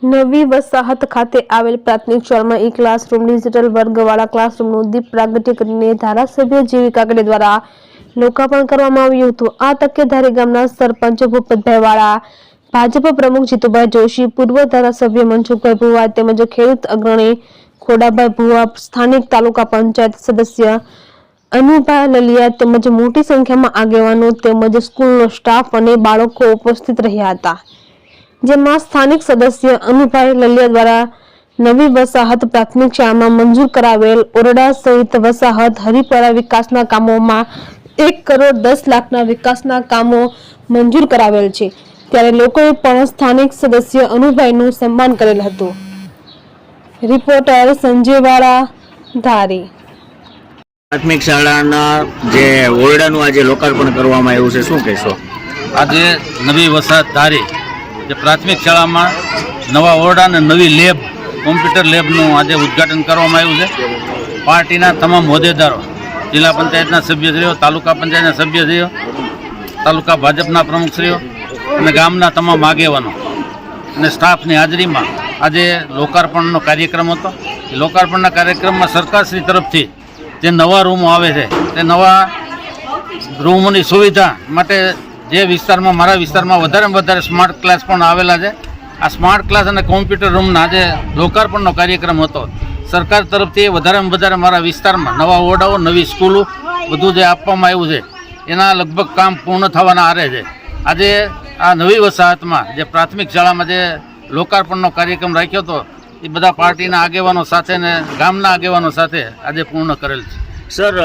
નવી વસાહત ખાતે આવેલ પ્રાથમિક શાળામાં એક ક્લાસરૂમ ડિજિટલ વર્ગવાળા ક્લાસરૂમનું દીપ પ્રાગટ્ય કરીને ધારાસભ્ય જીવી કાકડે દ્વારા લોકાર્પણ કરવામાં આવ્યું હતું। આ તકે ધારી ગામના સરપંચ ભૂપતભાઈ વાળા, ભાજપ પ્રમુખ જીતુભાઈ જોશી, પૂર્વ ધારાસભ્ય મનસુખભાઈ ભુવા તેમજ ખેડૂત અગ્રણી ખોડાભાઈ ભુવા, સ્થાનિક તાલુકા પંચાયત સદસ્ય અનુભાઈ લલિયા તેમજ મોટી સંખ્યામાં આગેવાનો તેમજ સ્કૂલનો સ્ટાફ અને બાળકો ઉપસ્થિત રહ્યા હતા, જેમાં સ્થાનિક સદસ્ય અનુભાઈ લલિયા દ્વારા નવી વસાહત પ્રાથમિક શાળામાં મંજૂર કરાવેલ ઓરડા સહિત વસાહત હરિપરા વિકાસના કામોમાં 1 કરોડ 10 લાખના વિકાસના કામો મંજૂર કરાવેલ છે। ત્યારે લોકોએ પણ સ્થાનિક સદસ્ય અનુભાઈનું સન્માન કરેલ હતું। રિપોર્ટર સંજય વાળા, ધારી। પ્રાથમિક શાળાના જે ઓરડાનું આજે લોકાર્પણ કરવામાં આવ્યું છે, શું કહેશો? આજે નવી વસાહત ધારી જે પ્રાથમિક શાળામાં નવા ઓરડા અને નવી લેબ, કોમ્પ્યુટર લેબનું આજે ઉદ્ઘાટન કરવામાં આવ્યું છે। પાર્ટીના તમામ હોદ્દેદારો, જિલ્લા પંચાયતના સભ્યશ્રીઓ, તાલુકા પંચાયતના સભ્યશ્રીઓ, તાલુકા ભાજપના પ્રમુખશ્રીઓ અને ગામના તમામ આગેવાનો અને સ્ટાફની હાજરીમાં આજે લોકાર્પણનો કાર્યક્રમ હતો। લોકાર્પણના કાર્યક્રમમાં સરકારશ્રી તરફથી જે નવા રૂમો આવે છે તે નવા રૂમોની સુવિધા માટે જે વિસ્તારમાં, મારા વિસ્તારમાં વધારેમાં વધારે સ્માર્ટ ક્લાસ પણ આવેલા છે। આ સ્માર્ટ ક્લાસ અને કોમ્પ્યુટર રૂમના આજે લોકાર્પણનો કાર્યક્રમ હતો। સરકાર તરફથી વધારેમાં વધારે મારા વિસ્તારમાં નવા ઓરડાઓ, નવી સ્કૂલો બધું જે આપવામાં આવ્યું છે એના લગભગ કામ પૂર્ણ થવાના આરે છે। આજે આ નવી વસાહતમાં જે પ્રાથમિક શાળામાં જે લોકાર્પણનો કાર્યક્રમ રાખ્યો હતો એ બધા પાર્ટીના આગેવાનો સાથે ને ગામના આગેવાનો સાથે આજે પૂર્ણ કરેલ છે। સર,